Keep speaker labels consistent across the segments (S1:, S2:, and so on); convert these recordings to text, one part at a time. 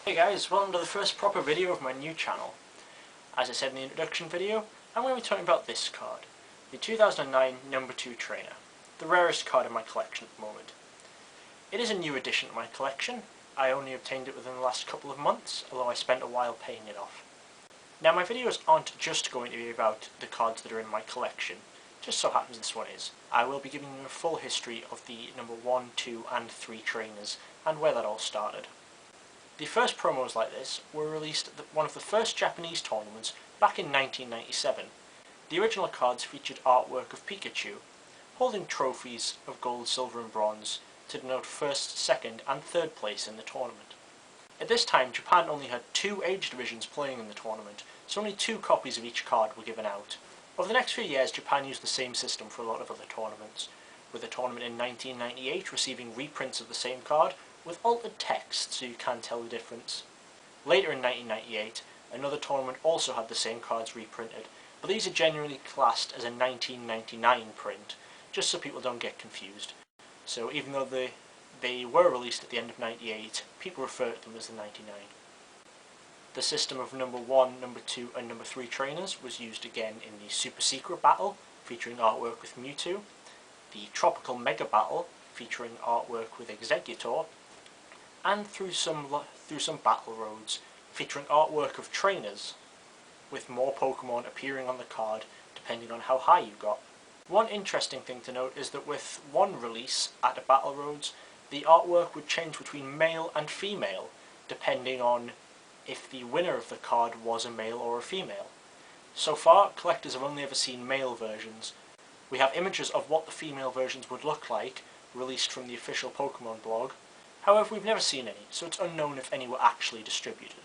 S1: Hey guys, welcome to the first proper video of my new channel. As I said in the introduction video, I'm going to be talking about this card, the 2009 number 2 trainer, the rarest card in my collection at the moment. It is a new addition to my collection. I only obtained it within the last couple of months, although I spent a while paying it off. Now my videos aren't just going to be about the cards that are in my collection, just so happens this one is. I will be giving you a full history of the number 1, 2 and 3 trainers, and where that all started. The first promos like this were released at one of the first Japanese tournaments back in 1997. The original cards featured artwork of Pikachu, holding trophies of gold, silver and bronze to denote first, second and third place in the tournament. At this time, Japan only had 2 age divisions playing in the tournament, so only 2 copies of each card were given out. Over the next few years, Japan used the same system for a lot of other tournaments, with a tournament in 1998 receiving reprints of the same card, with altered text so you can't tell the difference. Later in 1998, another tournament also had the same cards reprinted, but these are generally classed as a 1999 print, just so people don't get confused. So even though they were released at the end of 98, people refer to them as the 99. The system of number 1, number 2 and number 3 trainers was used again in the Super Secret Battle, featuring artwork with Mewtwo, the Tropical Mega Battle, featuring artwork with Exeggutor, and through some battle roads featuring artwork of trainers, with more Pokémon appearing on the card depending on how high you got. One interesting thing to note is that with one release at the battle roads, the artwork would change between male and female depending on if the winner of the card was a male or a female. So far, collectors have only ever seen male versions. We have images of what the female versions would look like, released from the official Pokémon blog. However, we've never seen any, so it's unknown if any were actually distributed.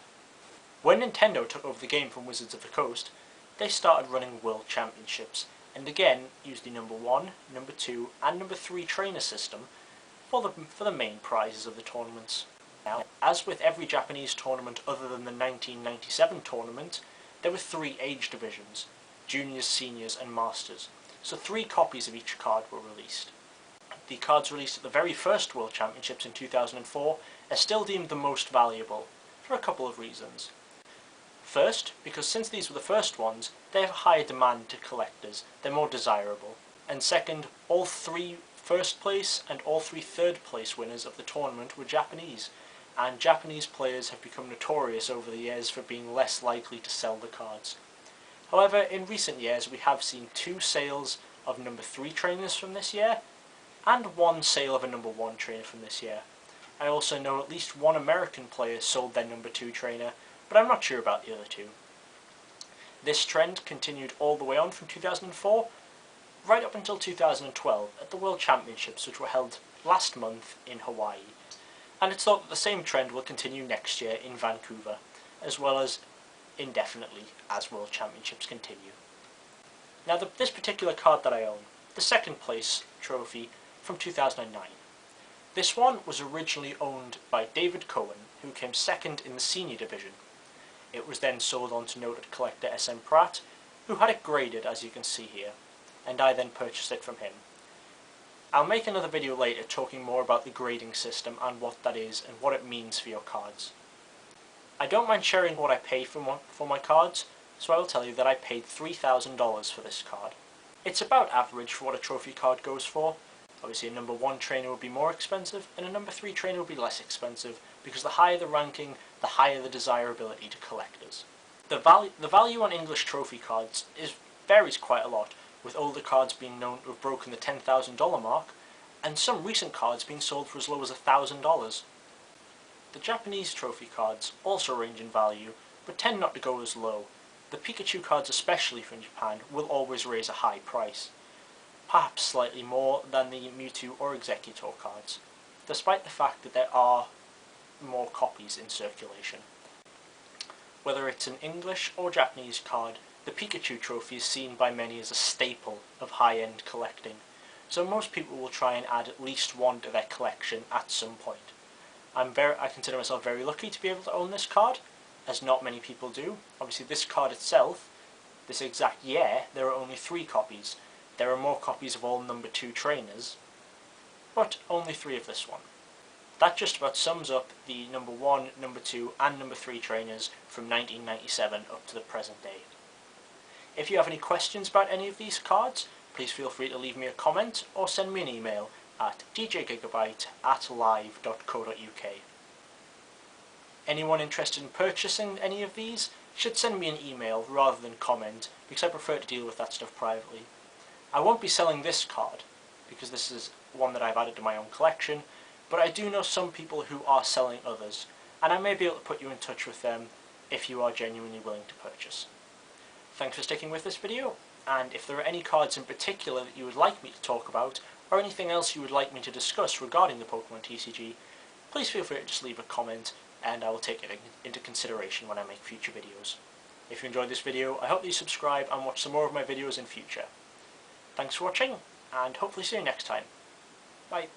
S1: When Nintendo took over the game from Wizards of the Coast, they started running World Championships, and again used the number 1, number 2 and number 3 trainer system for the main prizes of the tournaments. Now, as with every Japanese tournament other than the 1997 tournament, there were 3 age divisions, juniors, seniors and masters, so 3 copies of each card were released. The cards released at the very first World Championships in 2004 are still deemed the most valuable, for a couple of reasons. First, because since these were the first ones, they have a higher demand to collectors, they're more desirable. And second, all 3 first place and all 3 third place winners of the tournament were Japanese, and Japanese players have become notorious over the years for being less likely to sell the cards. However, in recent years we have seen 2 sales of number 3 trainers from this year, and 1 sale of a number 1 trainer from this year. I also know at least 1 American player sold their number 2 trainer, but I'm not sure about the other 2. This trend continued all the way on from 2004, right up until 2012 at the World Championships, which were held last month in Hawaii. And it's thought that the same trend will continue next year in Vancouver, as well as indefinitely as World Championships continue. Now this particular card that I own, the second place trophy from 2009. This one was originally owned by David Cohen, who came second in the senior division. It was then sold on to noted collector SM Pratt, who had it graded as you can see here, and I then purchased it from him. I'll make another video later talking more about the grading system and what that is and what it means for your cards. I don't mind sharing what I pay for my cards, so I will tell you that I paid $3,000 for this card. It's about average for what a trophy card goes for. Obviously a number 1 trainer would be more expensive, and a number 3 trainer would be less expensive, because the higher the ranking, the higher the desirability to collectors. The value on English trophy cards varies quite a lot, with older cards being known to have broken the $10,000 mark, and some recent cards being sold for as low as $1,000. The Japanese trophy cards also range in value, but tend not to go as low. The Pikachu cards, especially from Japan, will always raise a high price, perhaps slightly more than the Mewtwo or Exeggutor cards, despite the fact that there are more copies in circulation. Whether it's an English or Japanese card, the Pikachu trophy is seen by many as a staple of high-end collecting, so most people will try and add at least 1 to their collection at some point. I consider myself very lucky to be able to own this card, as not many people do. Obviously this card itself, this exact year, there are only 3 copies. There are more copies of all number 2 trainers, but only 3 of this one. That just about sums up the number 1, number 2 and number 3 trainers from 1997 up to the present day. If you have any questions about any of these cards, please feel free to leave me a comment or send me an email at djgigabyte@live.co.uk. Anyone interested in purchasing any of these should send me an email rather than comment, because I prefer to deal with that stuff privately. I won't be selling this card, because this is one that I've added to my own collection, but I do know some people who are selling others, and I may be able to put you in touch with them if you are genuinely willing to purchase. Thanks for sticking with this video, and if there are any cards in particular that you would like me to talk about, or anything else you would like me to discuss regarding the Pokemon TCG, please feel free to just leave a comment, and I will take it into consideration when I make future videos. If you enjoyed this video, I hope that you subscribe and watch some more of my videos in future. Thanks for watching, and hopefully see you next time. Bye.